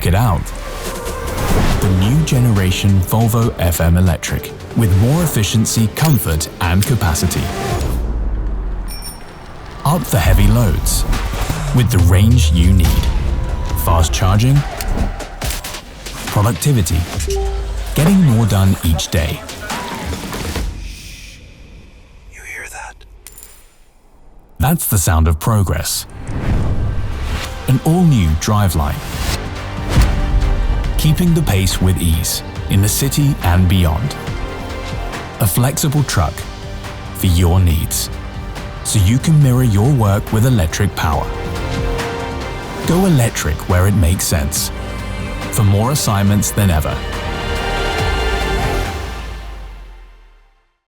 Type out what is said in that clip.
it out. The new generation Volvo FM Electric with more efficiency, comfort and capacity. Up for heavy loads with the range you need. Fast charging, productivity, getting more done each day. You hear that? That's the sound of progress. An all-new driveline. Keeping the pace with ease in the city and beyond. A flexible truck for your needs, so you can mirror your work with electric power. Go electric where it makes sense. For more assignments than ever.